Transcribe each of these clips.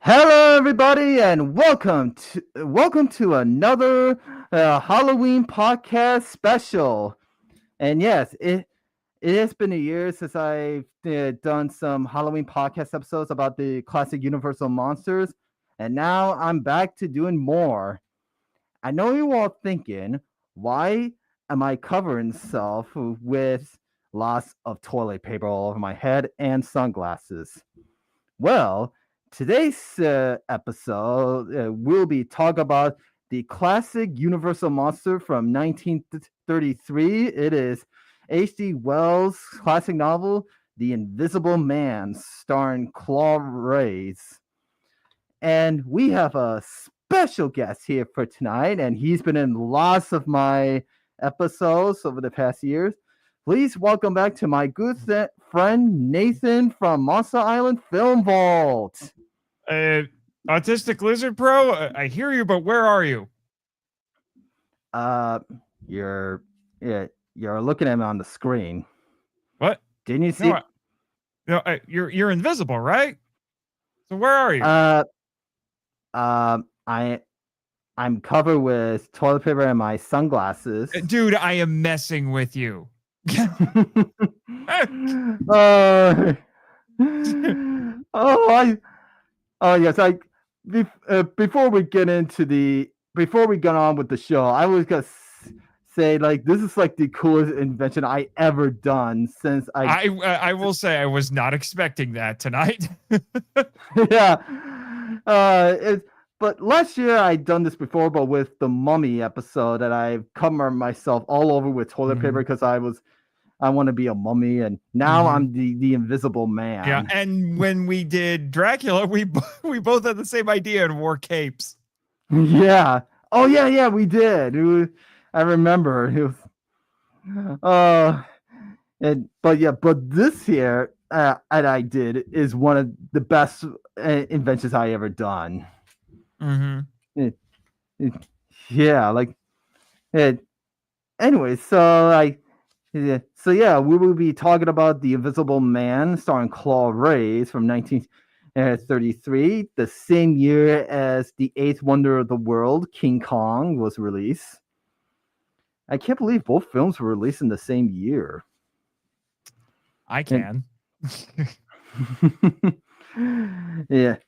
Hello, everybody, and welcome to another Halloween podcast special. And yes, it has been a year since I've done some Halloween podcast episodes about the classic Universal monsters, and now I'm back to doing more. I know you're all thinking, why am I covering myself with lots of toilet paper all over my head and sunglasses? Well, today's episode will be talk about the classic Universal monster from 1933. It is H.G. Wells' classic novel, The Invisible Man, starring clauderains. And we have a special guest here for tonight, and he's been in lots of my episodes over the past years. Please welcome back to my good friend Nathan from Monster Island Film Vault. Autistic Lizard Pro, I hear you, but where are you? You're looking at me on the screen. What? Didn't you see? You're invisible, right? So where are you? I'm covered with toilet paper and my sunglasses. Dude, I am messing with you. Yes. Before we get on with the show, I was gonna say this is the coolest invention I ever done since I will say I was not expecting that tonight. Yeah. But last year I'd done this before, but with the Mummy episode, that I've covered myself all over with toilet paper because I want to be a mummy, and now I'm the Invisible Man. Yeah, and when we did Dracula, we both had the same idea and wore capes. Yeah. Oh yeah, we did. I remember. It was, but this here that I did is one of the best inventions I ever done. Anyway, we will be talking about The Invisible Man, starring clauderains from 1933, the same year as The Eighth Wonder of the World, King Kong, was released. I can't believe both films were released in the same year. I can. Yeah.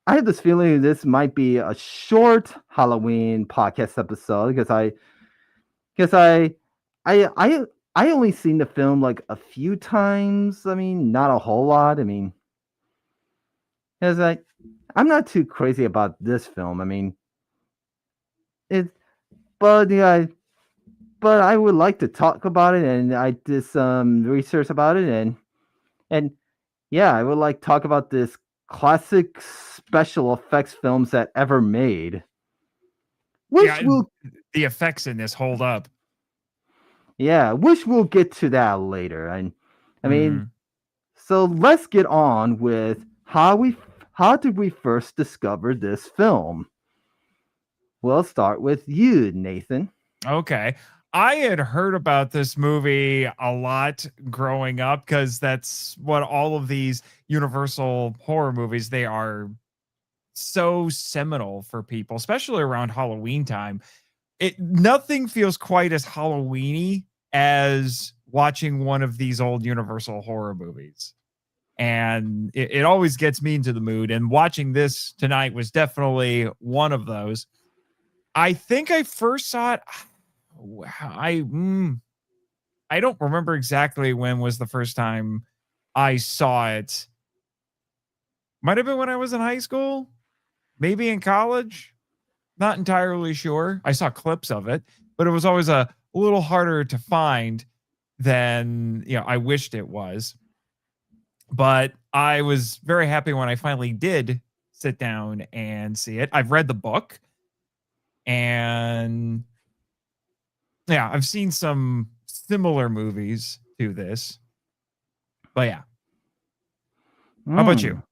I have this feeling this might be a short Halloween podcast episode because I only seen the film a few times. I mean, not a whole lot. I mean, because I'm not too crazy about this film. I mean, but I would like to talk about it, and I did some research about it, and I would like to talk about this classic special effects films that ever made. The effects in this hold up. Yeah, which we'll get to that later. I mean, so let's get on with how did we first discover this film? We'll start with you, Nathan. Okay. I had heard about this movie a lot growing up because that's what all of these Universal horror movies, they are so seminal for people, especially around Halloween time. Nothing feels quite as Halloween-y as watching one of these old Universal horror movies. And it always gets me into the mood. And watching this tonight was definitely one of those. I think I first saw it. I don't remember exactly when was the first time I saw it. Might have been when I was in high school, maybe in college. Not entirely sure. I saw clips of it, but it was always a little harder to find than I wished it was. But I was very happy when I finally did sit down and see it. I've read the book, and I've seen some similar movies to this. But yeah. How about you?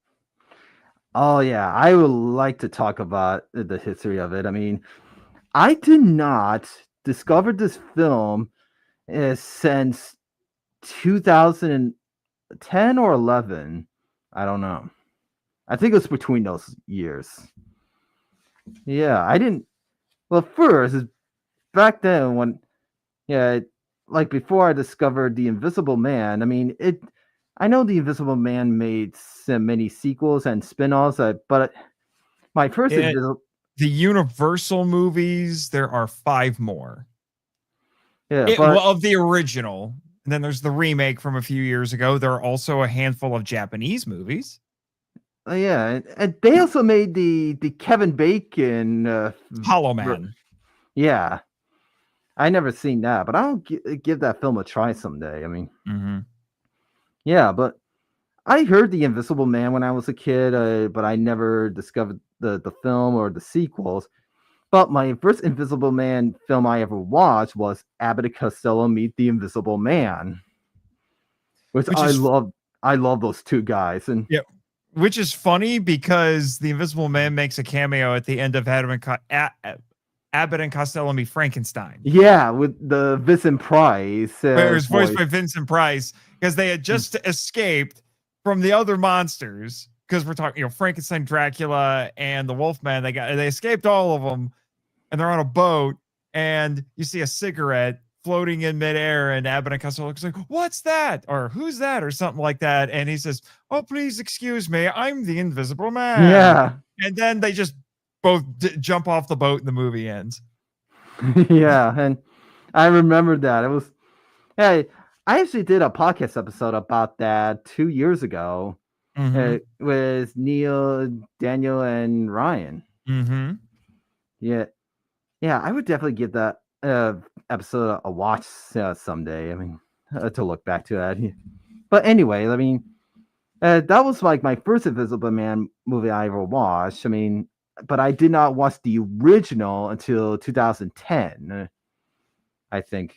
Oh yeah, I would like to talk about the history of it. I mean, I did not discover this film since 2000 10 or 11. I don't know. I think it was between those years. Yeah, I didn't. Well, first is back then when yeah, like before I discovered the Invisible Man. I mean, it. I know the Invisible Man made so many sequels and spin-offs, but my first It Invisible. the Universal movies, there are 5 more. Yeah, but Of the original. And then there's the remake from a few years ago. There are also a handful of Japanese movies. yeah, and they also made the Kevin Bacon. Hollow Man. Yeah, I never seen that, but I'll give that film a try someday. I mean, yeah, but I heard the Invisible Man when I was a kid, but I never discovered the film or the sequels. But my first Invisible Man film I ever watched was Abbott and Costello Meet the Invisible Man, which Which I is love. I love those two guys, and yeah, which is funny because the Invisible Man makes a cameo at the end of Abbott and Costello Meet Frankenstein, yeah, with the Vincent Price where it's voiced voice. by Vincent Price because they had just escaped from the other monsters. Because we're talking, Frankenstein, Dracula, and the Wolfman. They escaped all of them, and they're on a boat, and you see a cigarette floating in midair, and Abbott and Costello looks like, "What's that?" or "Who's that?" or something like that, and he says, "Oh, please excuse me, I'm the Invisible Man." Yeah, And then they just both jump off the boat, and the movie ends. yeah, and I remember that it was. Yeah, I actually did a podcast episode about that 2 years ago with Neil, Daniel, and Ryan. Yeah, yeah, I would definitely give that episode a watch someday. I mean, to look back to that. But anyway, I mean, that was like my first Invisible Man movie I ever watched. I mean, but I did not watch the original until 2010. I think.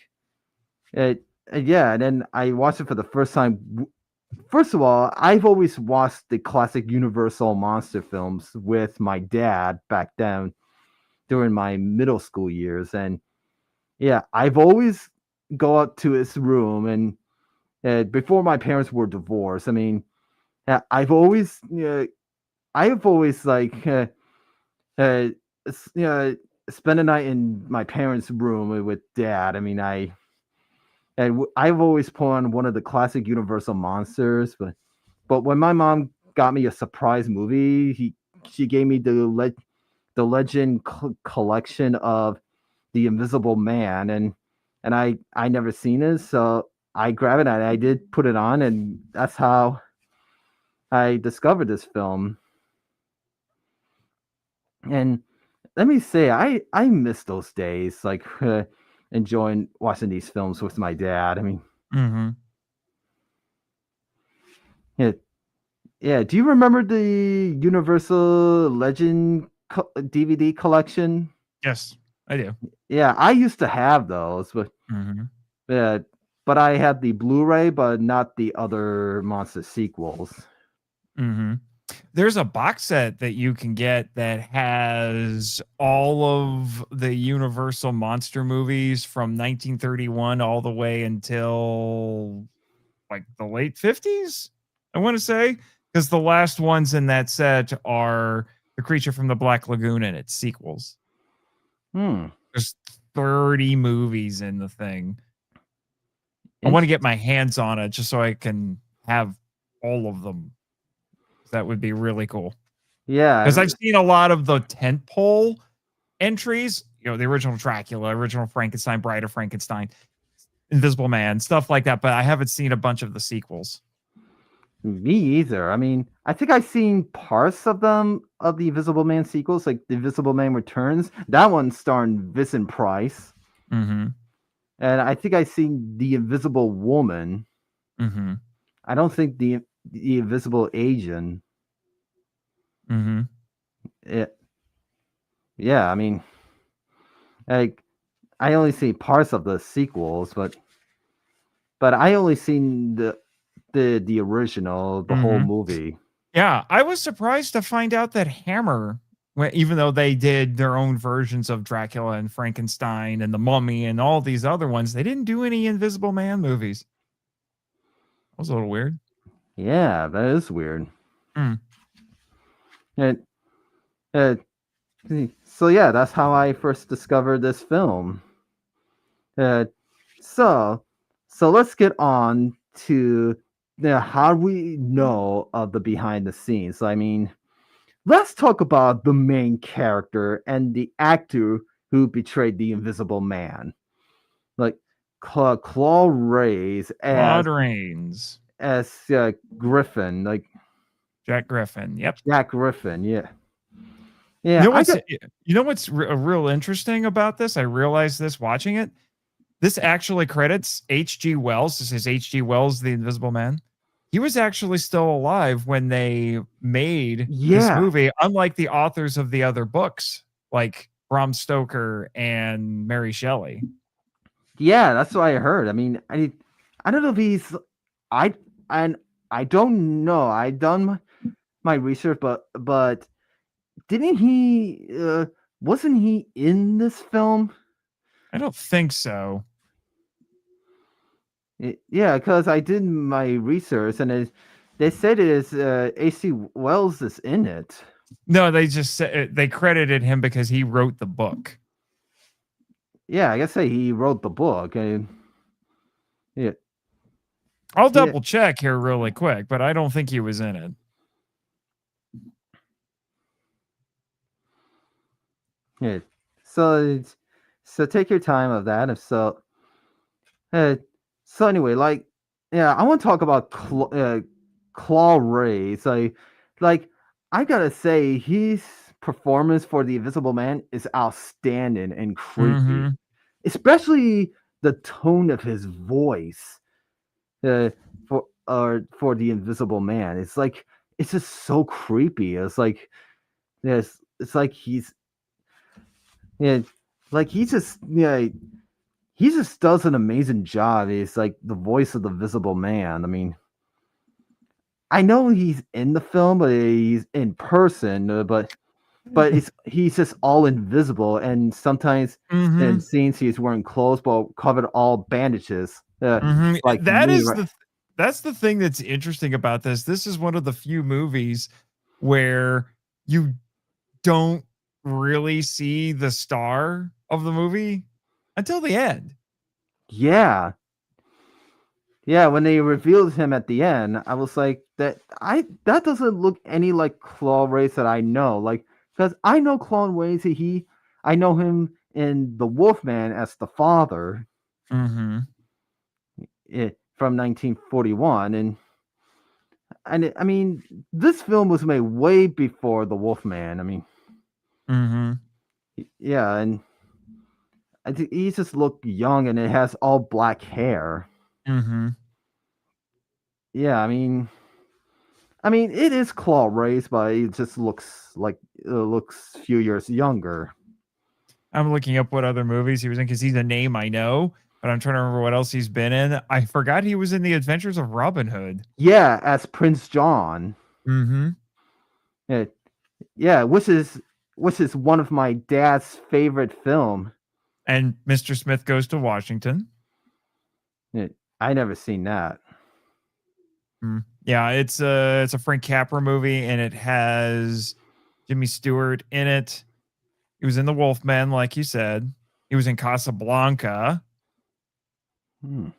Yeah, and then I watched it for the first time. First of all, I've always watched the classic Universal monster films with my dad back then during my middle school years, and yeah, I've always go up to his room and before my parents were divorced. I mean, I've always like uh, spend a night in my parents' room with dad. I mean, I've always put on one of the classic Universal monsters, but when my mom got me a surprise movie, she gave me the Legend collection of the Invisible Man, and I never seen it, so I grabbed it and I did put it on, and that's how I discovered this film. And let me say, I miss those days, like enjoying watching these films with my dad. I mean, yeah, yeah. Do you remember the Universal Legend DVD collection? Yes, I do. Yeah, I used to have those, uh, but I had the Blu-ray, but not the other monster sequels. There's a box set that you can get that has all of the Universal monster movies from 1931 all the way until like the late 50s, I want to say, because the last ones in that set are The Creature from the Black Lagoon and its sequels. There's 30 movies in the thing. I want to get my hands on it just so I can have all of them. That would be really cool. Yeah, because I've seen a lot of the tentpole entries, the original Dracula, original Frankenstein, Bride of Frankenstein, Invisible Man, stuff like that, but I haven't seen a bunch of the sequels. Me either. I mean, I think I've seen parts of them of the Invisible Man sequels, like The Invisible Man Returns. That one starring Vincent Price. And I think I've seen The Invisible Woman. I don't think the Invisible Agent. Yeah, I mean, like I only see parts of the sequels, but I only seen the original, the whole movie. Yeah, I was surprised to find out that Hammer, even though they did their own versions of Dracula and Frankenstein and the Mummy and all these other ones, they didn't do any Invisible Man movies. That was a little weird. Yeah, that is weird. Mm. And uh, so yeah, that's how I first discovered this film. Uh, so so let's get on to how we know of the behind the scenes. I mean, let's talk about the main character and the actor who betrayed the Invisible Man, like Claude Clauderains. as Griffin, like Jack Griffin. Yep. Jack Griffin. Yeah, You yeah. know I what's got you know what's real interesting about this? I realized this watching it. This actually credits H.G. Wells. This is H.G. Wells, The Invisible Man. He was actually still alive when they made this yeah, movie, unlike the authors of the other books, like Bram Stoker and Mary Shelley. yeah. That's what I heard. I mean, I don't know if I and I don't know. I done my research, but didn't he? Wasn't he in this film? I don't think so. Yeah, because I did my research and they said it is AC Wells is in it. No, they just said they credited him because he wrote the book. Yeah, I guess say he wrote the book. And yeah, I'll yeah, double check here really quick, but I don't think he was in it. yeah. So so take your time of that. If so, uh, so anyway, like yeah, I want to talk about Claw Rays. Like I gotta say, his performance for the Invisible Man is outstanding and creepy, Mhm. especially the tone of his voice for the Invisible Man. It's like it's just so creepy. It's like yes, it's like yeah, like he just does an amazing job. He's like the voice of the Visible Man. I mean, I know he's in the film, but he's in person, but he's just all invisible, and sometimes in Mhm. scenes he's wearing clothes but covered all bandages, Mhm. like That me. is Right? that's the thing that's interesting about this. This is one of the few movies where you don't really see the star of the movie until the end. Yeah, yeah. When they revealed him at the end, I was like, that doesn't look any like Claw Race that I know, like because I know Clone Ways. I know him in the Wolfman as the father Mhm. from 1941, I mean, this film was made way before The Wolfman. I mean, Mhm. yeah, and he just looked young, and it has all black hair. Mhm. Yeah, I mean, it is Claw Race, but it just looks a few years younger. I'm looking up what other movies he was in because he's a name I know, but I'm trying to remember what else he's been in. I forgot he was in The Adventures of Robin Hood. Yeah, as Prince John. Mhm. Yeah, yeah, which is one of my dad's favorite film. And Mr. Smith Goes to Washington. Yeah, I never seen that. Yeah, it's a Frank Capra movie, and it has Jimmy Stewart in it. He was in The Wolfman, like you said. He was in Casablanca, Hmm.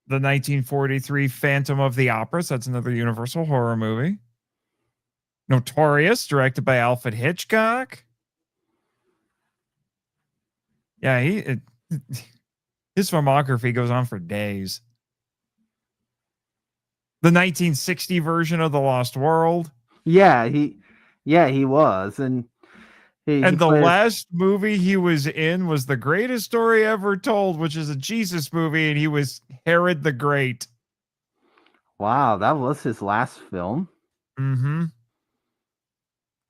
the 1943 Phantom of the Opera. So that's another Universal horror movie. Notorious, directed by Alfred Hitchcock. Yeah, his filmography goes on for days. The 1960 version of The Lost World. Yeah, he was, and he And the played. last movie he was in was The Greatest Story Ever Told, which is a Jesus movie, and he was Herod the Great. Wow, that was his last film. Mm-hmm.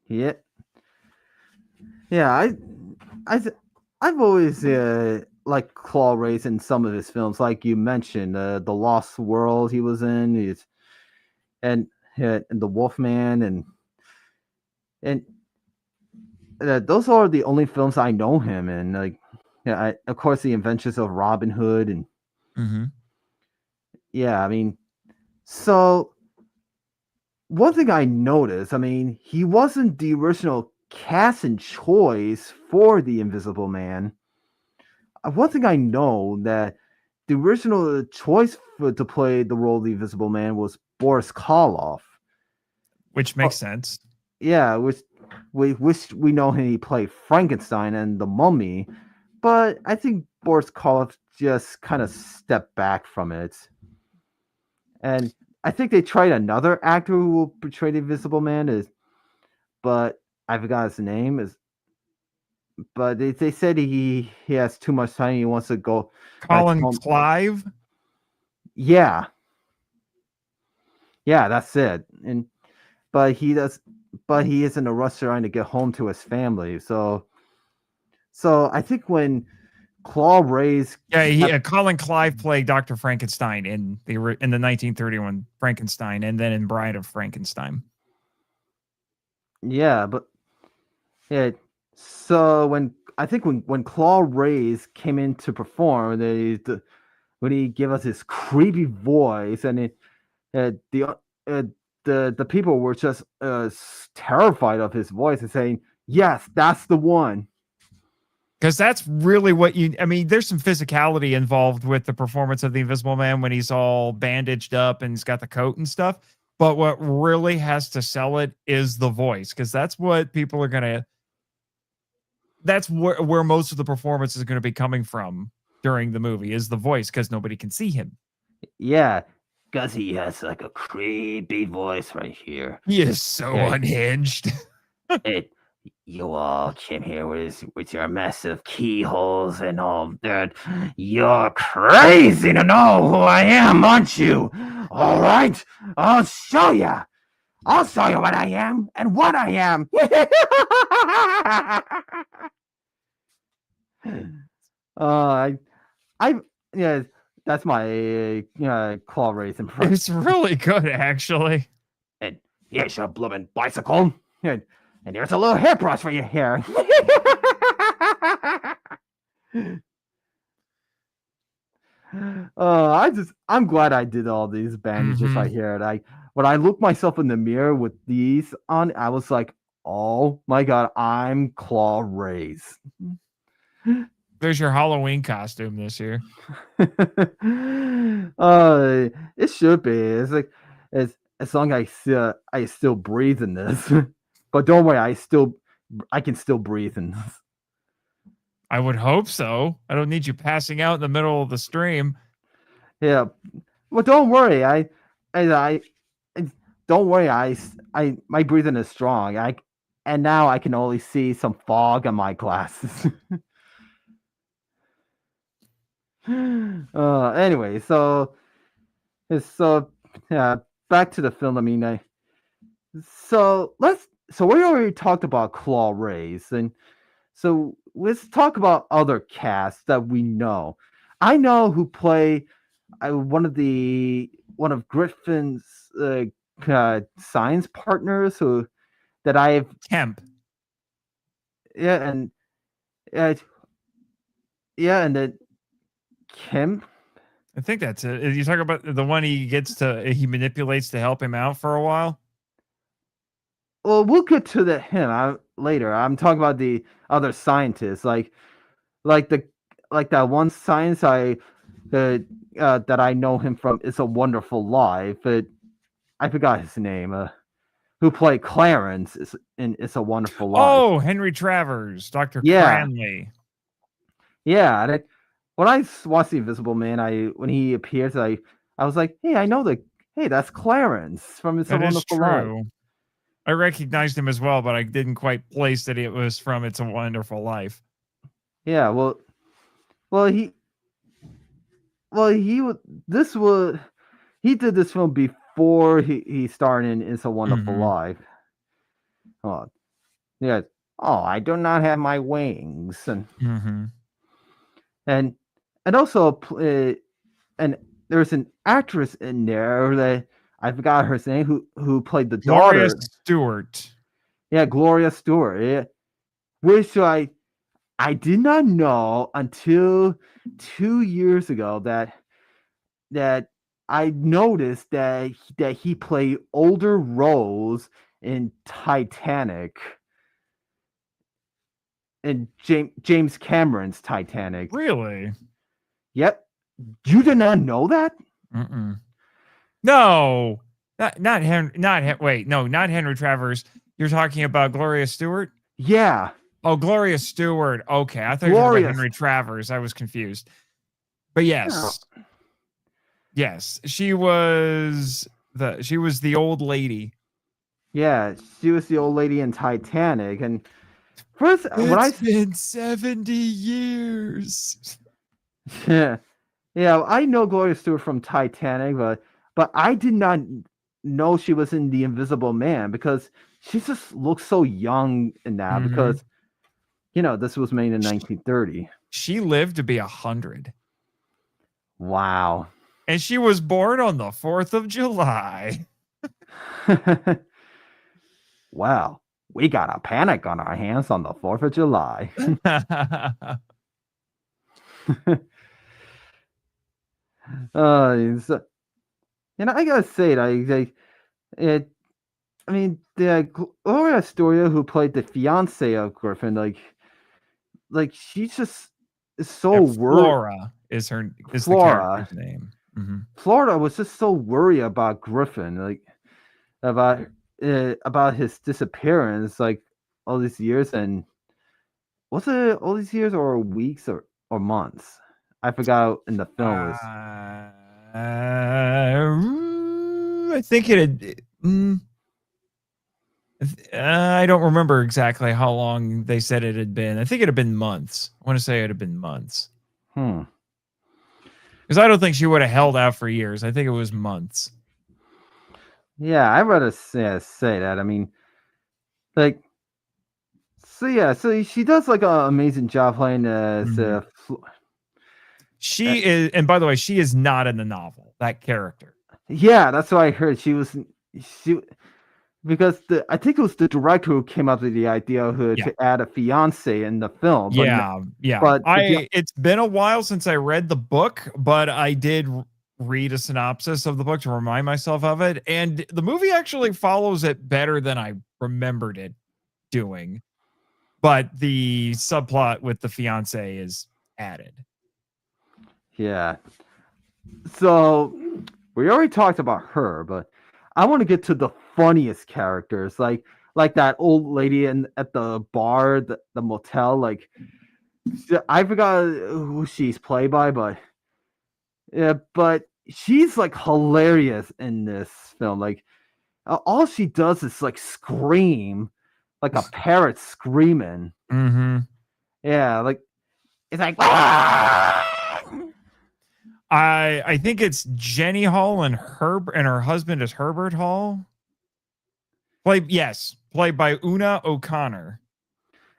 Yeah, yeah. I, I've always liked Claw Race in some of his films, like you mentioned, the Lost World he was in, and and the Wolfman, and those are the only films I know him in. Like, yeah, of course, the Adventures of Robin Hood, and Mm-hmm. yeah, I mean, So one thing I noticed, I mean, he wasn't the original casting choice for the Invisible Man. One thing I know that the original choice to play the role of the Invisible Man was Boris Karloff. Which makes sense. Yeah, which we know he played Frankenstein and the Mummy, but I think Boris Karloff just kind of stepped back from it. And I think they tried another actor who will portray the Invisible Man, but I forgot his name. But they said he has too much time. He wants to go back Colin home. Clive. Yeah, yeah, that's it. But he does, but he is in a rush trying to get home to his family. So I think when clauderains Yeah, Colin Clive played Dr. Frankenstein in the 1931 Frankenstein, and then in Bride of Frankenstein. Yeah, but yeah. So when clauderains came in to perform, when he gave us his creepy voice, and the people were just terrified of his voice and saying, "Yes, that's the one." Because that's really what I mean, there's some physicality involved with the performance of the Invisible Man when he's all bandaged up and he's got the coat and stuff. But what really has to sell it is the voice, because that's what people are going to, that's where most of the performance is going to be coming from during the movie, is the voice, because nobody can see him. Yeah, because he has like a creepy voice right here. He is so unhinged. You all came here with your massive keyholes and all that. You're crazy to know who I am, aren't you? All right, I'll show you. I'll show you what I am and what I am. I yeah, that's my clauderains impression. It's really good, actually. And here's your blooming bicycle. And here's a little hairbrush for your hair. I'm glad I did all these bandages right here. And when I looked myself in the mirror with these on, I was like, oh my god, I'm clauderains. There's your Halloween costume this year. It should be. It's like as long as I still breathe in this. But don't worry, I can still breathe in this. I would hope so. I don't need you passing out in the middle of the stream. Yeah, well, don't worry. Don't worry. My breathing is strong. And now I can only see some fog on my glasses. Anyway, so back to the film. I mean, so we already talked about clauderains, and so let's talk about other casts that we know. I know who play one of Griffin's science partners that I've Kemp. Yeah, and then Kemp. I think that's it. You talk about the one he manipulates to help him out for a while. Well, we'll get to him later. I'm talking about the other scientists, like that one science that I know him from It's a Wonderful Life, but I forgot his name. Who played Clarence in It's a Wonderful Life? Oh, Henry Travers, Dr. Cranley. Yeah, when I watched The Invisible Man, when he appears, I was like, hey, I know that's Clarence from It's a Wonderful Life. I recognized him as well, but I didn't quite place that it was from It's a Wonderful Life. Yeah, he did this film before he starred in It's a Wonderful Life. Oh, yeah. Oh, I do not have my wings, and also and there's an actress in there that I forgot her name who played the Gloria daughter. Stewart. Yeah, Gloria Stewart. Yeah. Which I did not know until 2 years ago that I noticed that he played older roles in Titanic and James Cameron's Titanic. Really? Yep. You did not know that? Mm-mm. No, not Henry. Wait, no, not Henry Travers. You're talking about Gloria Stewart? Yeah. Oh, Gloria Stewart. Okay, I thought you were talking about Glorious. Henry Travers. I was confused. But Oh, yes, she was the old lady. yeah, she was the old lady in Titanic. And first, when It's been 70 years. yeah, yeah, I know Gloria Stewart from Titanic, but I did not know she was in The Invisible Man because she just looks so young in that Mhm. because this was made in 1930. She lived to be 100. Wow. And she was born on the 4th of July. Well, we got a panic on our hands on the 4th of July. So, I gotta say, it, I mean, the Gloria Astoria, who played the fiance of Griffin, she's just is so worried. Flora is the Flora, character's name. Mhm. Florida was just so worried about Griffin, about about his disappearance, all these years, and was it all these years or weeks or months? I forgot in the film was. I think it had. I don't remember exactly how long they said it had been. I think it had been months. I want to say it had been months. Because I don't think she would have held out for years. I think it was months. Yeah, I'd rather say that. I mean, so she does an amazing job playing as she is, and by the way, she is not in the novel, that character. Yeah, that's what I heard. She because I think it was the director who came up with the idea to add a fiance in the film. Yeah. But it's been a while since I read the book, but I did read a synopsis of the book to remind myself of it, and the movie actually follows it better than I remembered it doing. But the subplot with the fiance is added. Yeah. So we already talked about her, but I want to get to the funniest characters, like that old lady at the bar, the motel. I forgot who she's played by, but yeah, but she's hilarious in this film. All she does is scream, like a parrot screaming. Mm-hmm. Yeah, it's like. I think it's Jenny Hall and her husband is Herbert Hall. Played by Una O'Connor.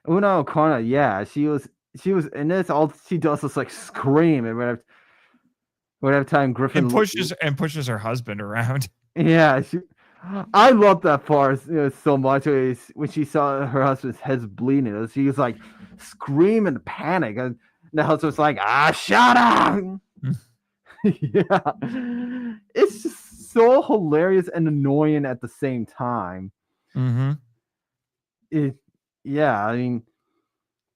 Una O'Connor, yeah, she was in this. All she does is scream, and whatever time Griffin pushes her husband around. Yeah, I love that part so much. When she saw her husband's head's bleeding, she was screaming panic, and the husband's like, shut up. Yeah, it's just so hilarious and annoying at the same time. Yeah, I mean,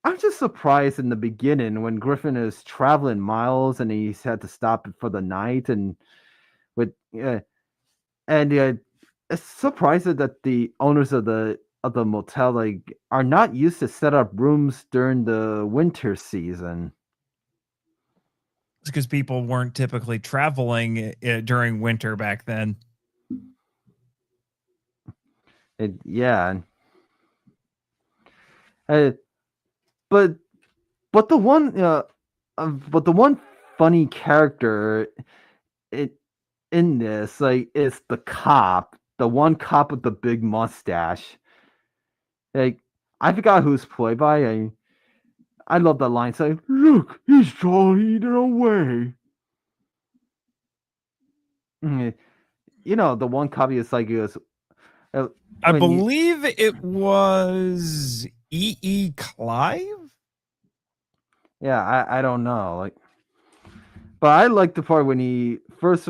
I'm just surprised in the beginning when Griffin is traveling miles and he's had to stop for the night, and with it's surprising that the owners of the motel are not used to set up rooms during the winter season. It's because people weren't typically traveling during winter back then. Yeah. But the one funny character in this is the cop, the one cop with the big mustache. I forgot who's played by. I love that line. Say, look, he's trying it away. The one copy is I believe it was E.E. Clive. Yeah, I don't know. But I like the part when he first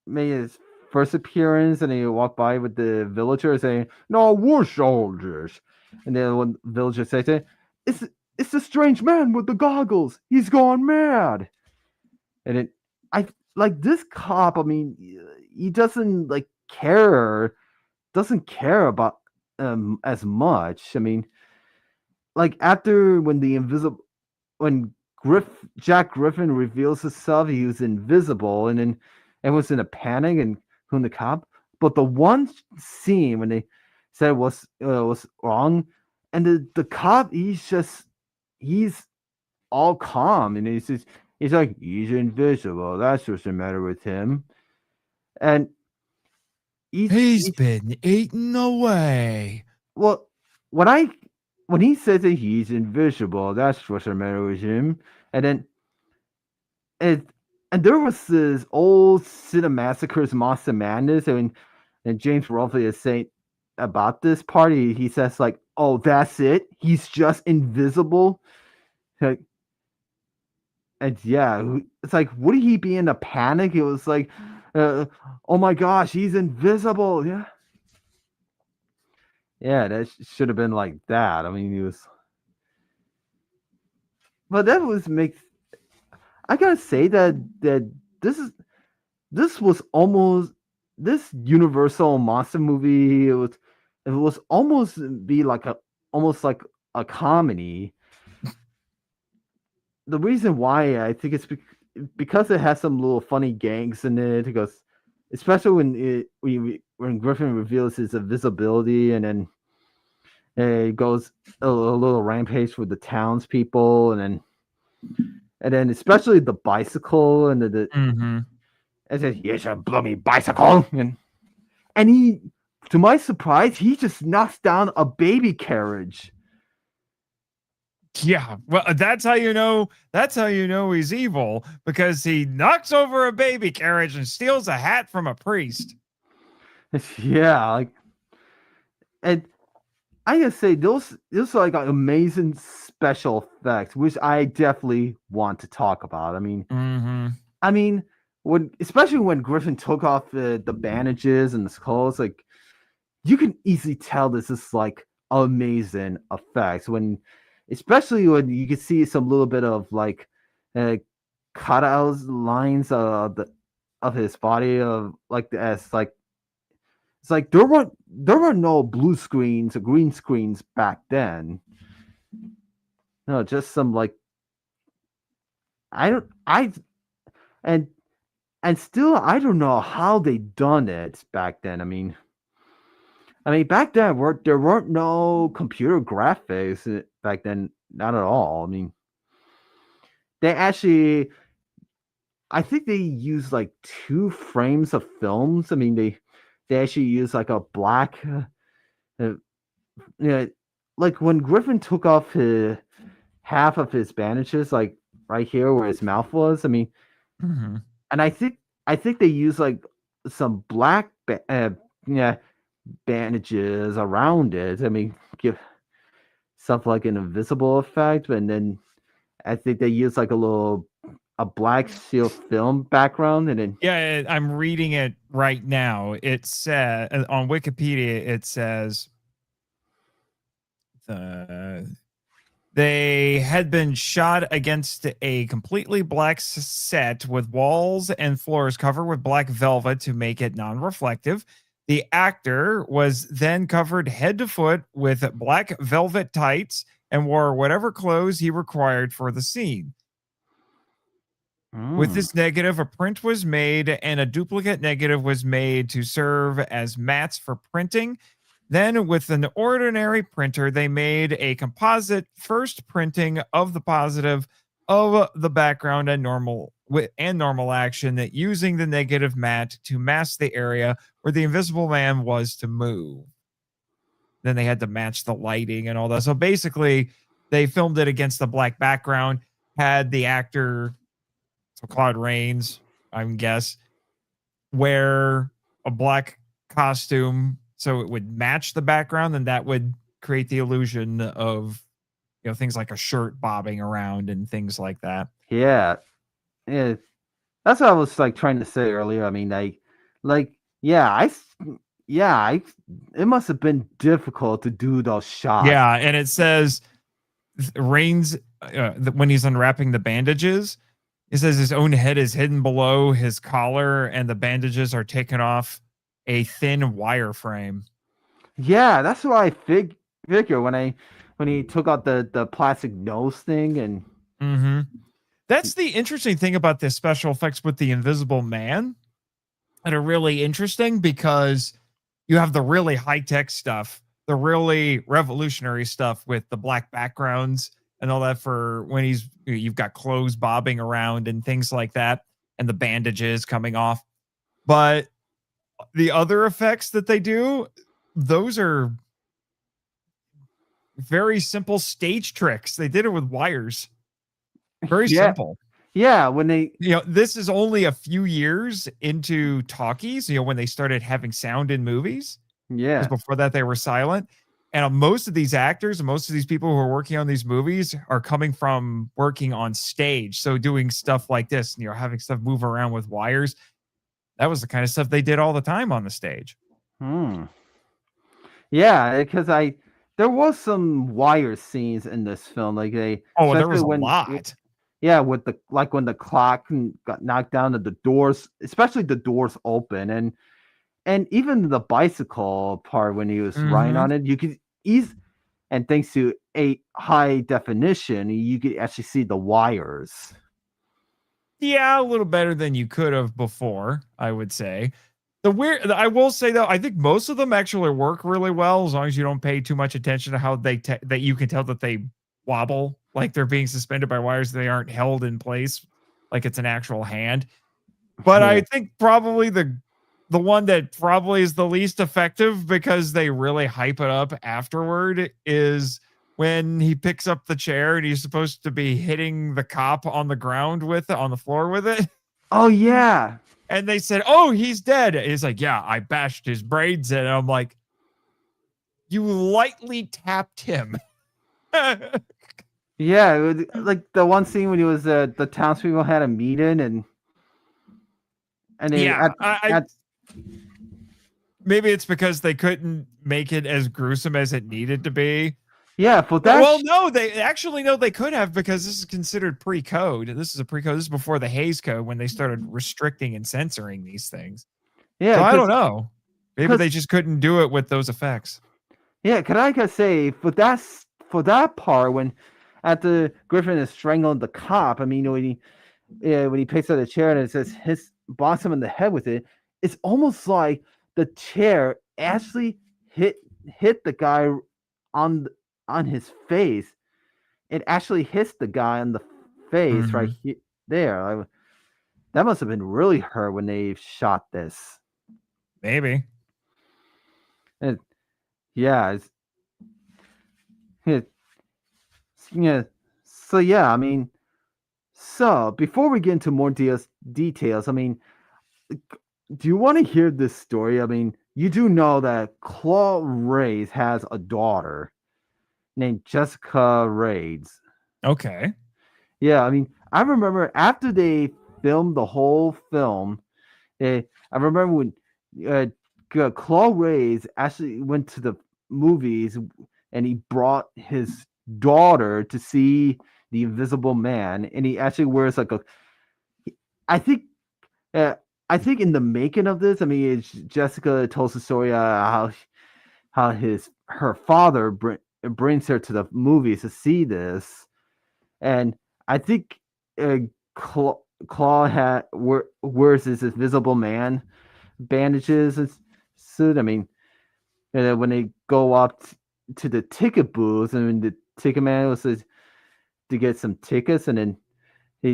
made his first appearance, and he walked by with the villagers saying, "No, we're soldiers." And then one villager says, "It's it's the strange man with the goggles. He's gone mad." And it, I like this cop. I mean, he doesn't care about as much. I mean, like after when Jack Griffin reveals himself, he was invisible, and then everyone's in a panic and who the cop. But the one scene when they said was wrong, and the cop he's all calm, and he's like, he's invisible. That's what's the matter with him, and He's he's been eaten away. well when he says that he's invisible, that's what's the matter with him, and then and and there was this old Cinemassacre's Monster Madness, and James Rolfe is saying about this party. He says like, "Oh, that's it. He's just invisible." Like, and yeah, it's like, would he be in a panic? It was like, oh my gosh, he's invisible. Yeah, yeah, that should have been like that. I mean, he was, but that was makes. I gotta say that this is this was almost this Universal monster movie. It was almost be like a almost like a comedy. The reason why I think it's because it has some little funny gangs in it. Because especially when Griffin reveals his invisibility, and then it goes a little rampage with the townspeople, and then especially the bicycle and the Mm-hmm. and says, "Here's a bloody bicycle," and he, to my surprise, he just knocks down a baby carriage. Yeah, well, that's how you know. That's how you know he's evil, because he knocks over a baby carriage and steals a hat from a priest. Yeah, like, and I gotta say those are like amazing special effects, which I definitely want to talk about. Mm-hmm. I mean, when especially when Griffin took off the bandages and the skulls, like you can easily tell this is like amazing effects. Especially when you can see some little bit of like uh, cutouts lines of his body of like as like it's like there were no blue screens or green screens back then. No, just some like I don't I and and still I don't know how they done it back then. I mean back then there weren't no computer graphics back then, not at all. I mean they actually I think they used like 2 frames of films. I mean they actually used like a black uh, yeah, like when Griffin took off half of his bandages, like right here where his mouth was. Mm-hmm. And I think they used like some black yeah bandages around it. Give stuff like an invisible effect, and then I think they used like a black seal film background, and then Yeah, I'm reading it right now. It says on Wikipedia, it says the they had been shot against a completely black set with walls and floors covered with black velvet to make it non-reflective. The actor was then covered head to foot with black velvet tights and wore whatever clothes he required for the scene. With mm, this negative, a print was made and a duplicate negative was made to serve as mats for printing. Then, with an ordinary printer, they made a composite first printing of the positive of the background and normal action, that using the negative mat to mask the area where the invisible man was to move. Then they had to match the lighting and all that. So basically, they filmed it against the black background, had the actor, so clauderains, I guess, wear a black costume so it would match the background, and that would create the illusion of things like a shirt bobbing around and things like that. yeah, yeah. That's what I was like trying to say earlier. like yeah, yeah, it must have been difficult to do those shots. Yeah, and it says Rains when he's unwrapping the bandages. It says his own head is hidden below his collar, and the bandages are taken off a thin wire frame. Yeah, that's what I figure when he took out the plastic nose thing and Mm-hmm. That's the interesting thing about this special effects with the Invisible Man that are really interesting because you have the really high tech stuff, the really revolutionary stuff with the black backgrounds and all that for when you've got clothes bobbing around and things like that, and the bandages coming off. But the other effects that they do, those are very simple stage tricks. They did it with wires. Very yeah, simple. yeah, when they This is only a few years into talkies, when they started having sound in movies, because yeah. before that they were silent. And most of these actors and most of these people who are working on these movies are coming from working on stage. So doing stuff like this, having stuff move around with wires, that was the kind of stuff they did all the time on the stage. Hmm. Yeah, because there was some wire scenes in this film, like they Oh, there especially was a when lot. yeah, with the when the clock got knocked down and the doors, especially the doors open, and even the bicycle part when he was riding Mm-hmm. on it, you could ease and thanks to a high definition, you could actually see the wires. Yeah, a little better than you could have before, I would say. I will say though, I think most of them actually work really well as long as you don't pay too much attention to how that you can tell that they wobble, like they're being suspended by wires. They aren't held in place like it's an actual hand. But I Yeah. think probably the one that probably is the least effective because they really hype it up afterward is when he picks up the chair and he's supposed to be hitting the cop on the ground with it, on the floor with it. Oh yeah. And they said, "Oh, he's dead." He's like, "Yeah, I bashed his brains in." And I'm like, "You lightly tapped him." Yeah, like the one scene when he was the townspeople had a meeting and they Yeah, I at maybe it's because they couldn't make it as gruesome as it needed to be. yeah for that Well, no, they actually no, they could have because this is considered pre-code. This is a pre-code. This is before the Hays Code when they started restricting and censoring these things. yeah So I don't know. Maybe they because just couldn't do it with those effects. yeah, can I just say for that part when after Griffin is strangling the cop, I mean when he picks up the chair and it says his bonks him in the head with it, it's almost like the chair actually hit the guy on on his face. It actually hits the guy on the face right Mhm. there. That must have been really hurt when they shot this. Maybe. And yeah, it, yeah. So yeah, I mean, so before we get into more details, I mean, do you want to hear this story? I mean, you do know that Claude Rains has a daughter named Jessica Raids. Okay. Yeah, I mean, I remember after they filmed the whole film, I remember when Claude Rains actually went to the movies and he brought his daughter to see the Invisible Man, and he actually wears like a. I think, uh, I think in the making of this, I mean, Jessica tells the story how her father brings her to the movies to see this, and I think uh, Claw wears his Invisible Man bandages and suit. I mean, when they go up to the ticket booth and the ticket man says to get some tickets, and then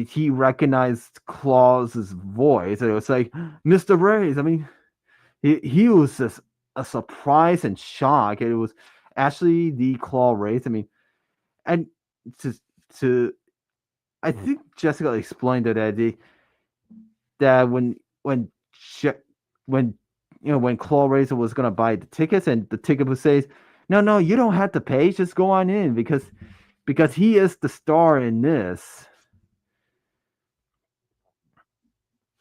he recognized Claus's voice. And it was like Mr. Ray's. I mean, he was just a surprise and shock. It was actually the Claw Rays. I mean, and to to I think Jessica explained it that when Je- when when Claw Razor was gonna buy the tickets and the ticket booth says, no, you don't have to pay, just go on in because he is the star in this.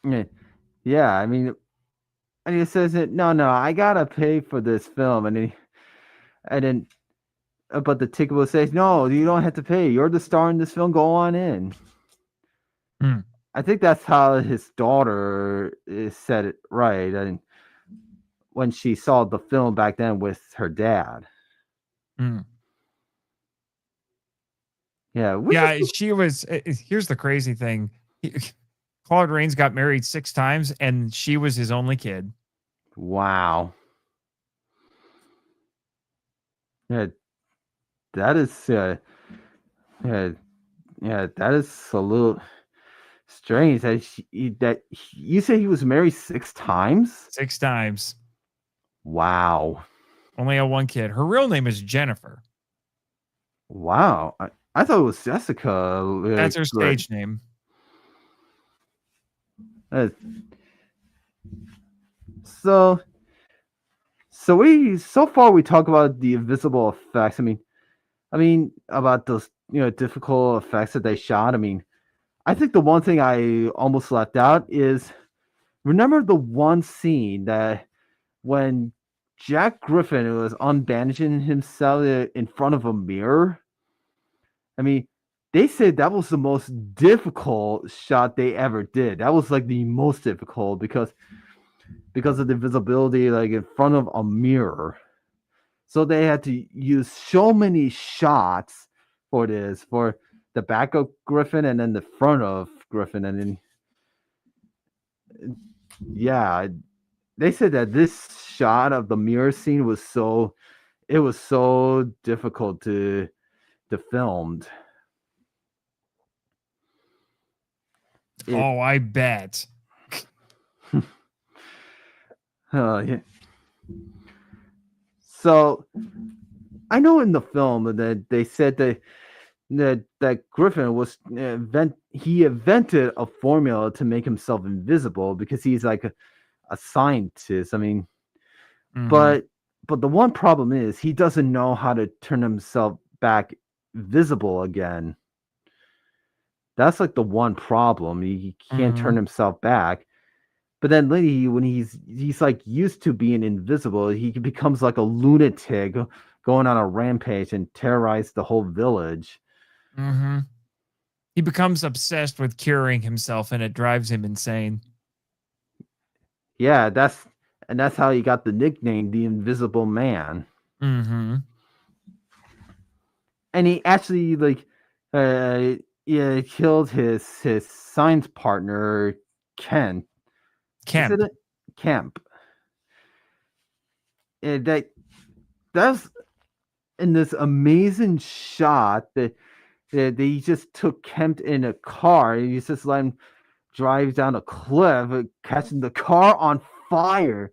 Yeah, yeah, I mean, and he says it. No, I gotta pay for this film, and then but the ticket will say, no, you don't have to pay. You're the star in this film. Go on in. Hmm. I think that's how his daughter said it right, and when she saw the film back then with her dad. Hmm. Yeah, which Yeah, is she was. Here's the crazy thing: Claude Rains got married 6 times, and she was his only kid. wow. Yeah, that is yeah, that is a little strange. You say he was married 6 times. 6 times, Wow, only had one kid. Her real name is Jennifer. wow. I thought it was Jessica. That's her stage name. Uh, so so far we talk about the invisible effects. I mean about those difficult effects that they shot. I think the one thing I almost left out is, remember the one scene that when Jack Griffin was unbandaging himself in front of a mirror. I mean, they said that was the most difficult shot they ever did. That was like the most difficult because of the visibility, like in front of a mirror. So they had to use so many shots for this, for the back of Griffin and then the front of Griffin, and then yeah, they said that this shot of the mirror scene was so difficult to film. Oh, I bet. Yeah. So I know in the film that they said that Griffin was he invented a formula to make himself invisible because he's like a scientist. Mhm. But the one problem is he doesn't know how to turn himself back visible again. That's like the one problem. He can't turn himself back. But then later, when he's like used to being invisible, he becomes like a lunatic, going on a rampage and terrorize the whole village. Mm-hmm. He becomes obsessed with curing himself, and it drives him insane. Yeah, that's how he got the nickname, the Invisible Man. Mm-hmm. And he actually killed his science partner Kent. Kemp. Is it Kemp? That's in this amazing shot that they just took Kemp in a car and he just let him drive down a cliff, catching the car on fire.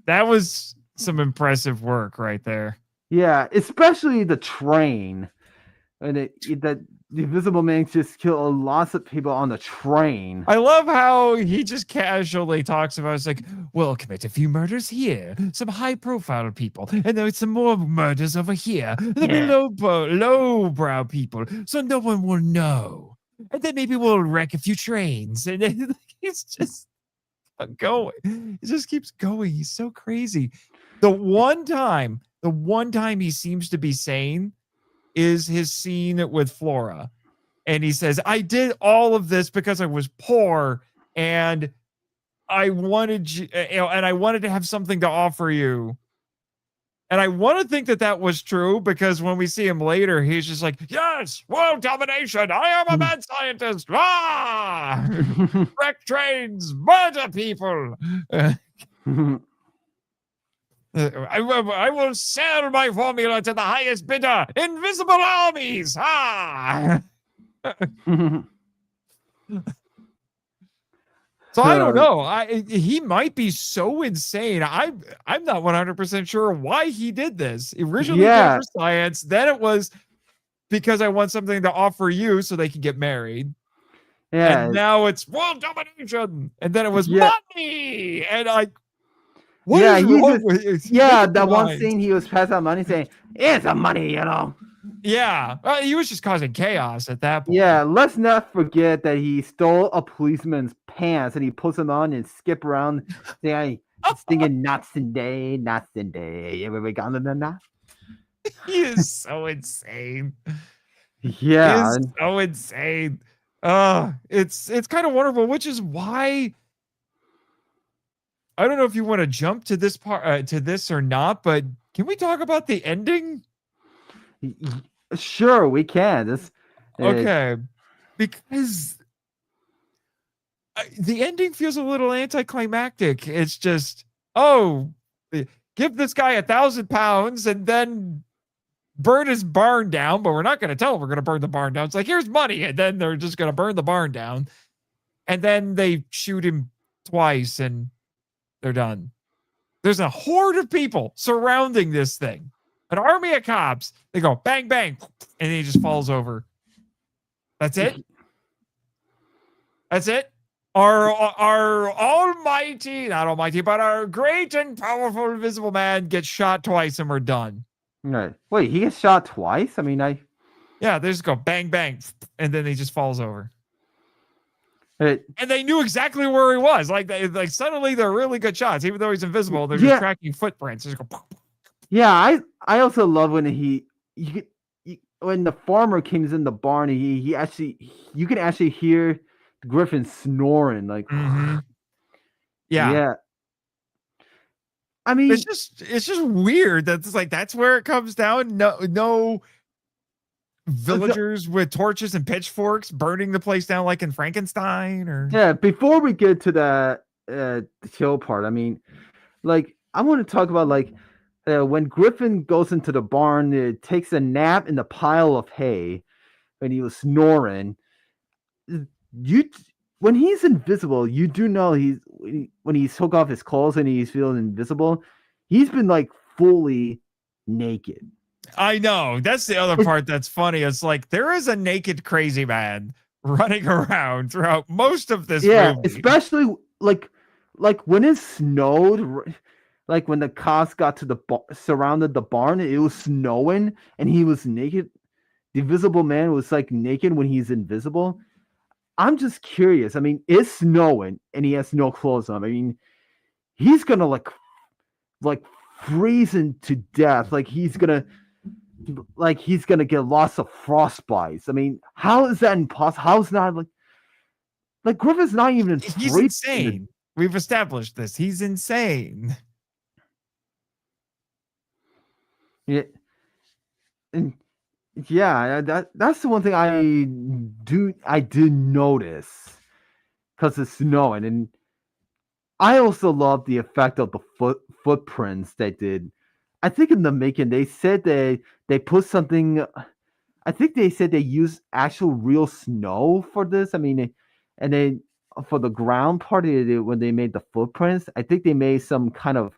That was some impressive work right there. Yeah, especially the train. And that the Invisible Man just killed lots of people on the train. I love how he just casually talks about it's like, we'll commit a few murders here, some high-profile people, and then some more murders over here. There'll be low-brow people, so no one will know. And then maybe we'll wreck a few trains. And then he's just going. He just keeps going. He's so crazy. The one time he seems to be sane is his scene with Flora. And he says, I did all of this because I was poor and I wanted you, and I wanted to have something to offer you. And I want to think that that was true because when we see him later, he's just like, yes, world domination. I am a mad scientist. Ah! Wreck trains, murder people. I will sell my formula to the highest bidder. Invisible armies. Ah! So I don't know. He might be so insane. I'm not 100% sure why he did this. Originally, he did it for science. Then it was because I want something to offer you so they can get married. Yeah. And now it's world domination. And then it was money. And like, that one scene he was passing out money saying, it's a money, Yeah, he was just causing chaos at that point. Yeah, let's not forget that he stole a policeman's pants and he puts them on and skip around singing "Not Sunday, not Sunday." Everybody got the He is so insane. He Yeah, is so insane. It's kind of wonderful, which is why I don't know if you want to jump to this part to this or not, but can we talk about the ending? sure we can. Okay, because the ending feels a little anticlimactic. It's just, oh, give this guy 1,000 pounds and then burn his barn down, but we're not going to tell him we're going to burn the barn down. It's like, here's money. And then they're just going to burn the barn down. And then they shoot him twice and they're done. There's a horde of people surrounding this thing, an army of cops. They go bang, bang, and he just falls over. That's it. That's it. Our almighty, not almighty, but our great and powerful invisible man gets shot twice and we're done. Right. Wait, he gets shot twice? I mean, Yeah, they just go bang, bang, and then he just falls over. and they knew exactly where he was. Like suddenly they're really good shots, even though he's invisible. They're just tracking footprints. Just go, yeah, I also love when when the farmer comes in the barn, you can actually hear Griffin snoring. Like, yeah. I mean, it's just weird. That's where it comes down. No villagers with torches and pitchforks burning the place down like in Frankenstein. Or yeah. Before we get to the kill part, I mean, like I want to talk about like when Griffin goes into the barn, it takes a nap in the pile of hay, and he was snoring. When he's invisible, you do know when he took off his clothes and he's feeling invisible, he's been like fully naked. I know. That's the other part that's funny. It's like there is a naked crazy man running around throughout most of this movie. Especially like when it snowed, like when the cops got to surrounded the barn, it was snowing and he was naked. The invisible man was like naked when he's invisible. I'm just curious. I mean, it's snowing and he has no clothes on. I mean, he's gonna like freezing to death. Like he's gonna get lots of frostbites. I mean, how is that impossible? How's not like Griffin's not even he's insane. We've established this. He's insane. Yeah. And yeah, that's the one thing I did notice because it's snowing, and I also love the effect of the footprints they did. I think in the making they said they put something. I think they said they used actual real snow for this. I mean, and then for the ground part when they made the footprints, I think they made some kind of.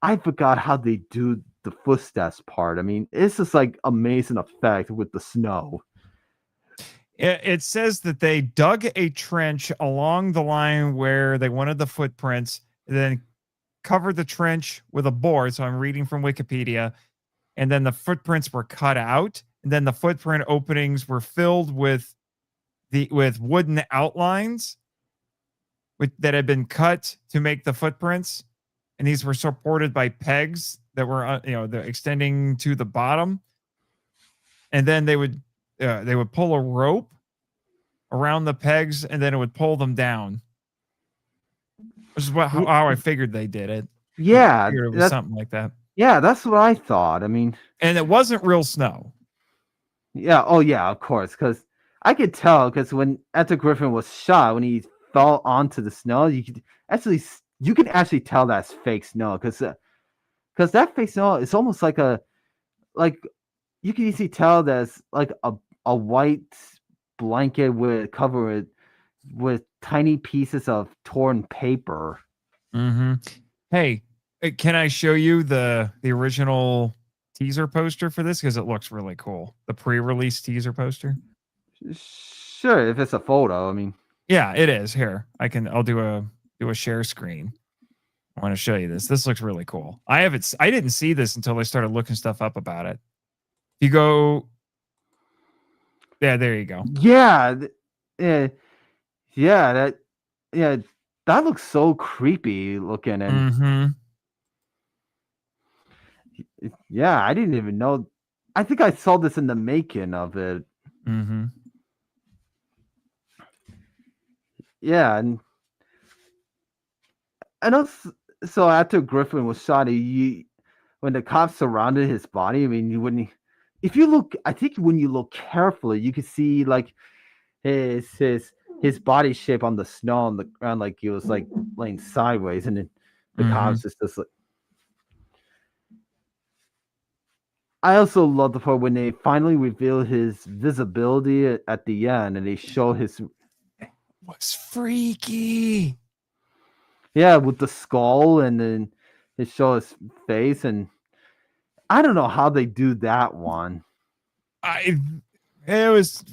I forgot how they do the footsteps part. I mean, it's just like amazing effect with the snow. It says that they dug a trench along the line where they wanted the footprints, then covered the trench with a board. So I'm reading from Wikipedia, and then the footprints were cut out, and then the footprint openings were filled with wooden outlines that had been cut to make the footprints, and these were supported by pegs that were they're extending to the bottom, and then they would pull a rope around the pegs, and then it would pull them down. Which is how I figured they did it. Yeah, it was something like that. Yeah, that's what I thought. I mean, and it wasn't real snow. Yeah. Oh, yeah. Of course, because I could tell because when after Griffin was shot, when he fell onto the snow, you can actually tell that's fake snow because that fake snow is almost like you can easily tell that's like a white blanket covered with tiny pieces of torn paper. Mm-hmm. Hey, can I show you the original teaser poster for this because it looks really cool? The pre-release teaser poster. Sure, if it's a photo. I mean, yeah, it is. Here, I'll do a share screen. I want to show you this. This looks really cool. I didn't see this until I started looking stuff up about it. you go, yeah, there you go. Yeah, yeah, yeah. Yeah, that looks so creepy looking, and Mm-hmm. yeah, I didn't even know. I think I saw this in the making of it. Mm-hmm. Yeah, and also, so after Griffin was shot, when the cops surrounded his body, I mean, you wouldn't. If you look, I think when you look carefully, you can see like his body shape on the snow on the ground, like he was like laying sideways, and then the Mm-hmm. cops just like. I also love the part when they finally reveal his visibility at the end, and they show his Was freaky. with the skull, and then they show his face, and I don't know how they do that one. It's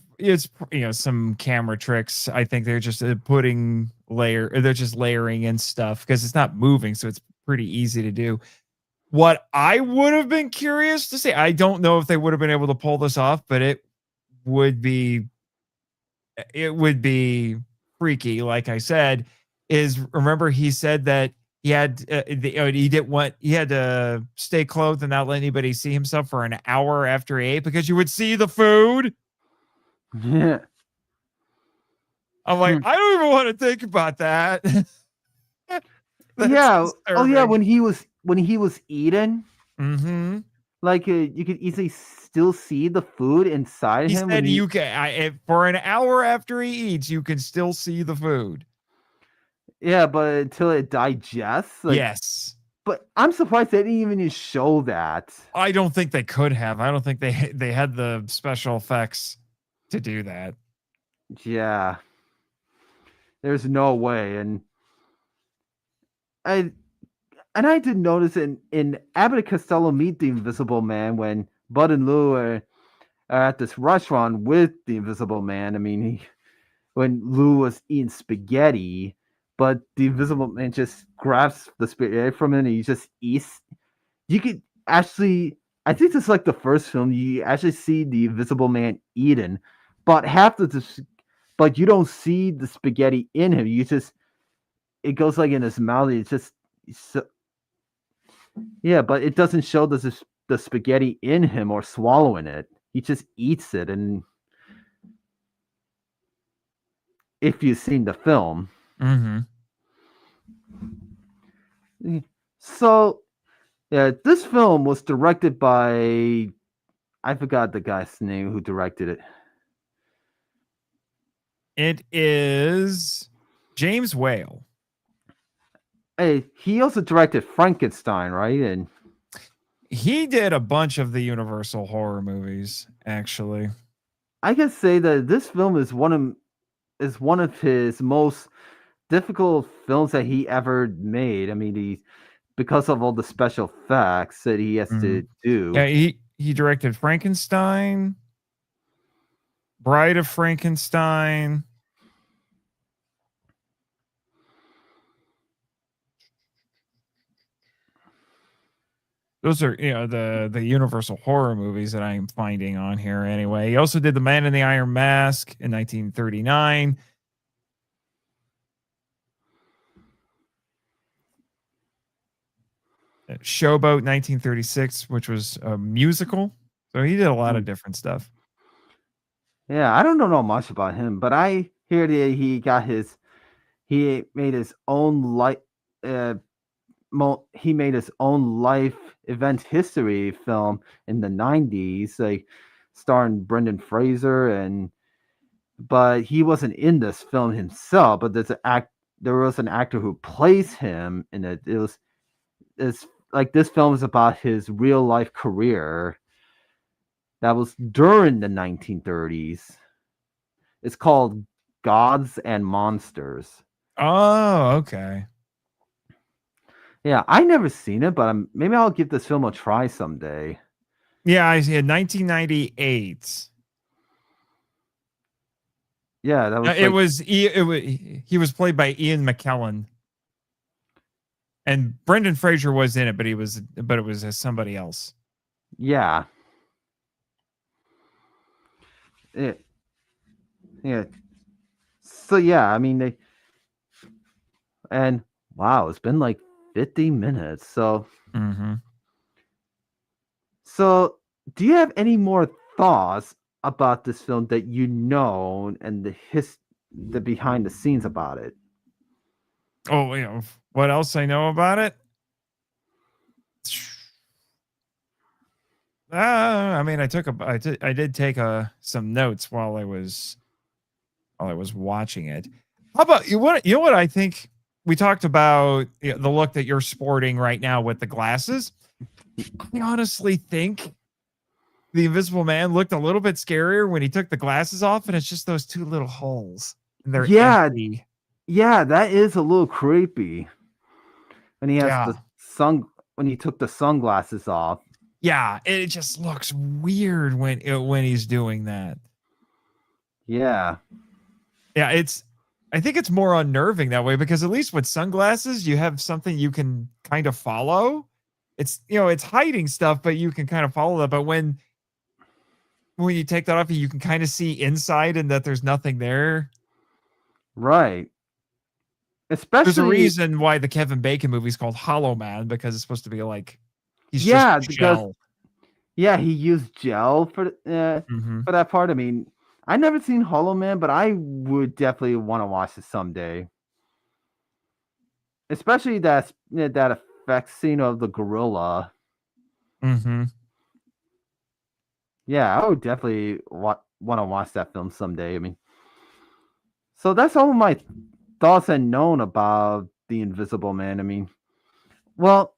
some camera tricks. I think they're just they're just layering in stuff because it's not moving, so it's pretty easy to do. What I would have been curious to see, I don't know if they would have been able to pull this off, but would be it would be freaky. Like I said, is remember he said that he had he had to stay clothed and not let anybody see himself for an hour after he ate because you would see the food. Yeah. I'm like, I don't even want to think about that. That's Yeah. Oh yeah, disturbing. when he was eating, Mm-hmm. like you could easily still see the food inside He him when said he. you can for an hour after he eats, you can still see the food. Yeah, but until it digests, like. Yes. But I'm surprised they didn't even show that. I don't think they could have. I don't think they had the special effects to do that. Yeah. There's no way, I I did notice in Abbott and Costello Meet the Invisible Man when Bud and Lou are at this restaurant with the Invisible Man. I mean, when Lou was eating spaghetti, but the Invisible Man just grabs the spaghetti from him and he just eats. You could actually, I think this is like the first film you actually see the Invisible Man eating, but but you don't see the spaghetti in him. It goes like in his mouth. It's just so, yeah, but it doesn't show the spaghetti in him or swallowing it. He just eats it, and if you've seen the film, Mm-hmm. so yeah, this film was directed by I forgot the guy's name who directed it. It is James Whale. Hey, he also directed Frankenstein, right? And He did a bunch of the Universal horror movies, actually. I can say that this film is one of his most difficult films that he ever made. I mean, because of all the special effects that he has Mm-hmm. to do. Yeah, he directed Frankenstein, Bride of Frankenstein. Those are the Universal horror movies that I'm finding on here anyway. He also did The Man in the Iron Mask in 1939. Showboat 1936, which was a musical. So he did a lot of different stuff. Yeah, I don't know much about him, but I hear that he made his own life he made his own life event history film in the 90s, like starring Brendan Fraser, but he wasn't in this film himself, but there was an actor who plays him in it. It's like this film is about his real life career that was during the 1930s. It's called Gods and Monsters. Oh, okay. Yeah, I never seen it, but maybe I'll give this film a try someday. Yeah, I see. 1998. Yeah, that was It was he was played by Ian McKellen, and Brendan Fraser was in it, but it was as somebody else. yeah. yeah, yeah. So yeah, I mean they and wow, it's been like 50 minutes. Mhm. So do you have any more thoughts about this film that you know and the behind the scenes about it? Oh, what else I know about it? I mean, I did take some notes while I was watching it. How about you? You know what I think we talked about the look that you're sporting right now with the glasses. I honestly think the Invisible Man looked a little bit scarier when he took the glasses off, and it's just those two little holes, and they're Yeah, empty. yeah, that is a little creepy when he has Yeah, the sun when he took the sunglasses off. yeah, it just looks weird when he's doing that. Yeah, Yeah, I think it's more unnerving that way because at least with sunglasses, you have something you can kind of follow. It's it's hiding stuff, but you can kind of follow that. But when you take that off, you can kind of see inside and that there's nothing there. right. There's a Especially reason why the Kevin Bacon movie is called Hollow Man because it's supposed to be like he's just yeah, a because shell. yeah, he used gel Hmm. for that part. I mean, I never seen Hollow Man, but I would definitely want to watch it someday. Especially that effect scene of the gorilla. Hmm. Yeah, I would definitely want to watch that film someday. I mean, so that's all of my thoughts and known about the Invisible Man. I mean, well,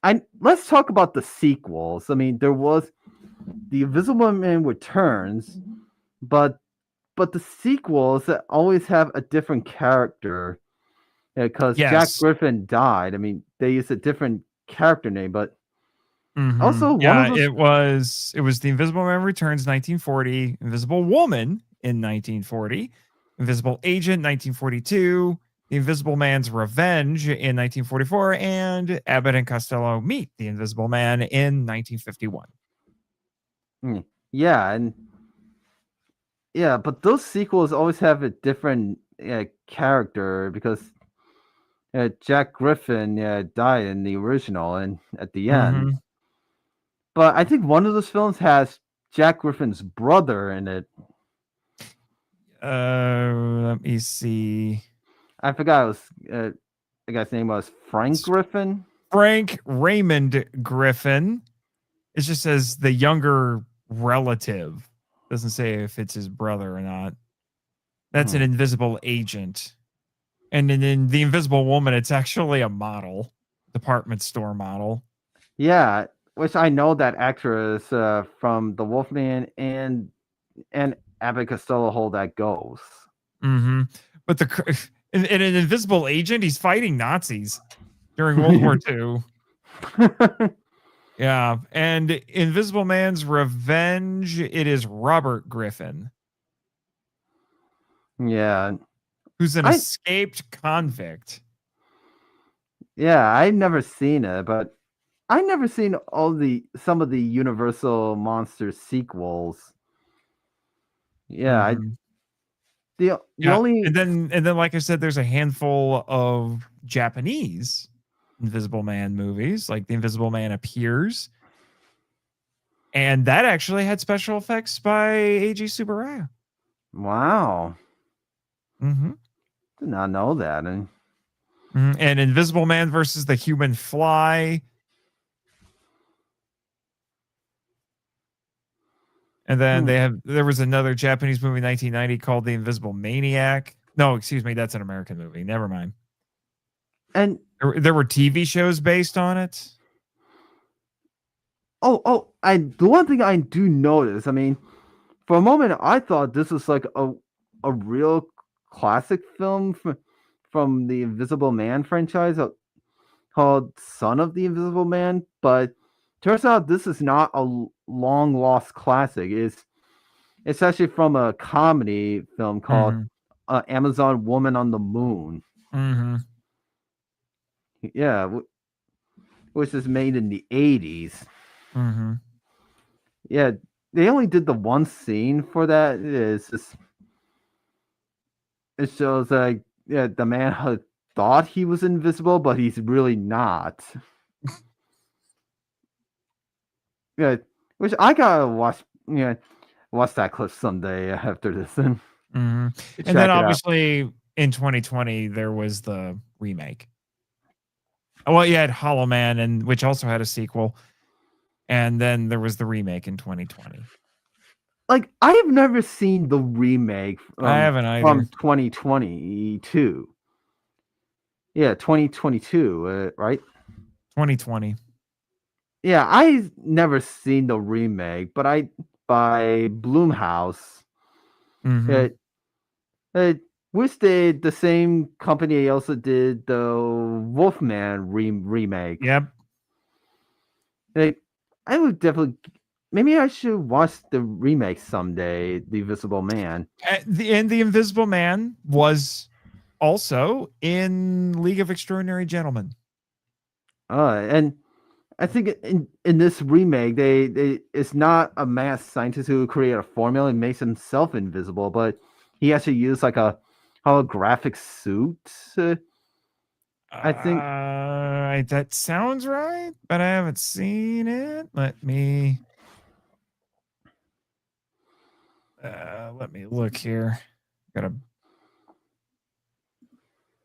I let's talk about the sequels. I mean, there was the Invisible Man Returns, but the sequels that always have a different character because Jack Yes. Griffin died. I mean, they used a different character name, but Hmm. also one of Yeah, those. it was The Invisible Man Returns 1940, Invisible Woman in 1940, Invisible Agent 1942, The Invisible Man's Revenge in 1944, and Abbott and Costello Meet the Invisible Man in 1951. Yeah, and yeah, but those sequels always have a different character because Jack Griffin died in the original and at the end. Hmm. But I think one of those films has Jack Griffin's brother in it. Let me see. I forgot it was the guy's name was Frank It's Griffin. Frank Raymond Griffin. It just says the younger relative. Doesn't say if it's his brother or not. That's an Hmm. invisible agent. And then in The Invisible Woman, it's actually a model, department store model. Yeah, which I know that actress from The Wolfman and Abbott Costello Hold That Ghost. Hmm. But in an invisible agent, he's fighting Nazis during World War II. Yeah. And Invisible Man's Revenge, it is Robert Griffin, Yeah, who's an I escaped convict. I've never seen it, but I never seen some of the Universal Monsters sequels. Yeah, Hmm. the Yeah. only And then, like I said, there's a handful of Japanese Invisible Man movies, like The Invisible Man Appears. And that actually had special effects by A.G. Subaraya. wow, Hmm. did not know that. And And Invisible Man versus the Human Fly. And then hmm, there was another Japanese movie in 1990 called The Invisible Maniac. No, excuse me, that's an American movie. Never mind. and There were TV shows based on it. I the one thing I do notice, I mean, for a moment I thought this was like a real classic film from the Invisible Man franchise called Son of the Invisible Man, but turns out this is not a long lost classic. It's actually from a comedy film called Hmm. Amazon Woman on the Moon. Hmm. Yeah, which is made in the 80s. Hmm. Yeah, they only did the one scene for that. It's just it shows like yeah, the man had thought he was invisible, but he's really not. Yeah, which I gotta watch. Yeah, watch that clip someday after this and And then check it out. obviously in 2020 there was the remake. Well, you had Hollow Man, and which also had a sequel, and then there was the remake in 2020. Like I have never seen the remake I haven't either. from 2022. Yeah, 2022, right? 2020. Yeah, I never seen the remake, but I by Bloomhouse. Mhm. Which did the same company also did the Wolfman remake. Yep. Like, I would definitely. Maybe I should watch the remake someday. The Invisible Man. The Invisible Man was also in League of Extraordinary Gentlemen. And I think in this remake, they it's not a mad scientist who created a formula and makes himself invisible, but he actually used like a holographic suit. I think That sounds right, but I haven't seen it. Let me look here. Got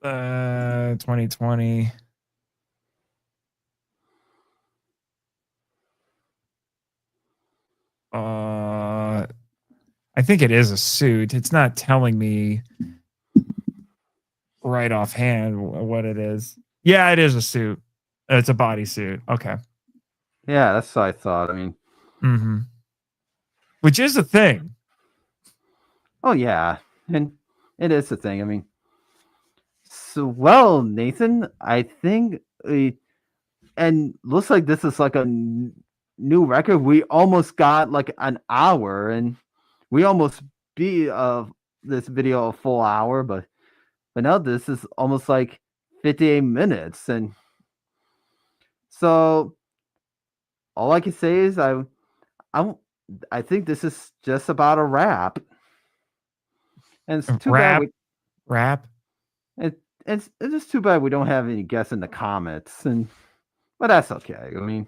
a 2020. I think it is a suit. It's not telling me right offhand what it is. Yeah, it is a suit. It's a bodysuit. Okay. yeah, that's what I thought. I mean, Mm-hmm. Which is a thing. oh yeah, and it is a thing. I mean, so well, Nathan, I think, and looks like this is like a new record. We almost got like an hour, and we almost beat this video a full hour, but now this is almost like 58 minutes, and so all I can say is I think this is just about a wrap. And it's too bad Rap. it's just too bad we don't have any guests in the comments, and but that's okay. I mean,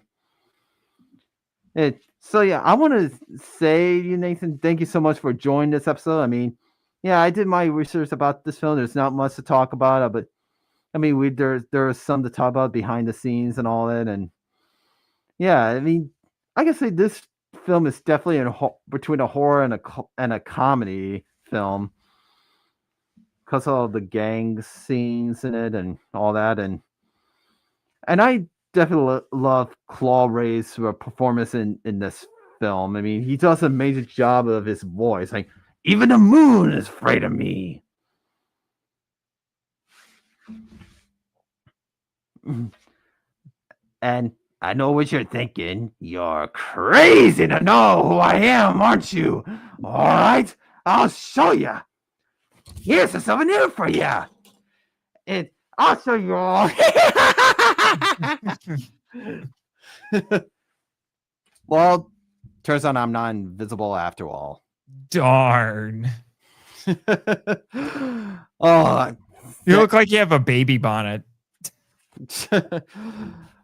so yeah, I want to say you, Nathan, thank you so much for joining this episode. I mean, yeah, I did my research about this film. There's not much to talk about, but I mean, there's some to talk about behind the scenes and all that, and yeah, I mean, I can say this film is definitely between a horror and a comedy film because of all the gang scenes in it and all that, and I definitely love clauderains' performance in this film. I mean, he does a major job of his voice. Like, even the moon is afraid of me. And I know what you're thinking. You're crazy to know who I am, aren't you? All right, I'll show you. Here's a souvenir for you. I'll show you all. Well, turns out I'm not invisible after all. Darn. Oh, you look like you have a baby bonnet.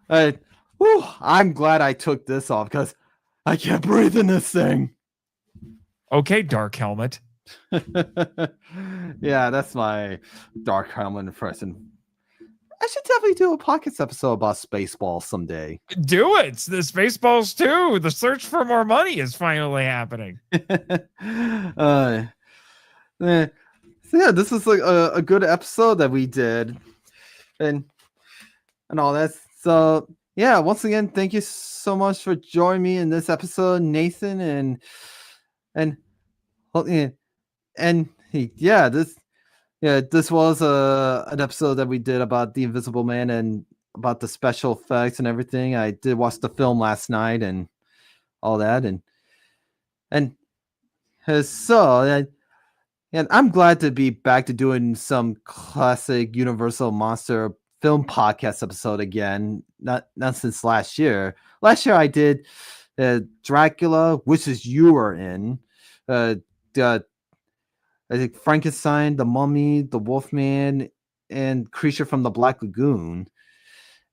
I'm glad I took this off because I can't breathe in this thing. Okay, Dark Helmet. Yeah, that's my Dark Helmet impression. I should definitely do a podcast episode about Spaceballs someday. Do it. The Spaceballs 2. The search for more money is finally happening. So yeah, this is like a good episode that we did, and all that. So yeah, once again, thank you so much for joining me in this episode, Nathan, and this was an episode that we did about the Invisible Man and about the special effects and everything. I did watch the film last night and all that, and so and I'm glad to be back to doing some classic Universal monster film podcast episode again. Not since last year. Last year I did Dracula, which is you are in, the I think Frankenstein, the Mummy, the Wolfman, and Creature from the Black Lagoon,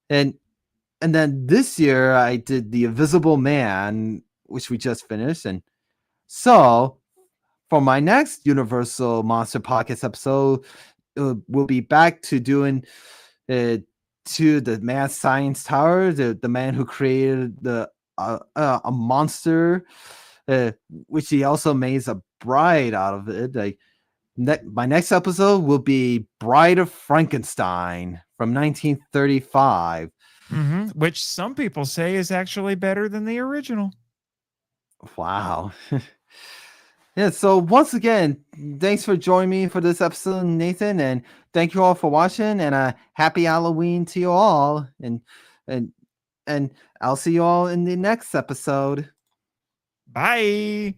and then this year I did the Invisible Man, which we just finished, and so for my next Universal Monster Podcast episode, we'll be back to doing to the Mad Science Tower, the man who created a monster, which he also made a bride out of it. Like my next episode will be Bride of Frankenstein from 1935. Which some people say is actually better than the original. Wow. Yeah, so once again, thanks for joining me for this episode, Nathan, and thank you all for watching, and happy Halloween to you all, and and I'll see you all in the next episode. Bye.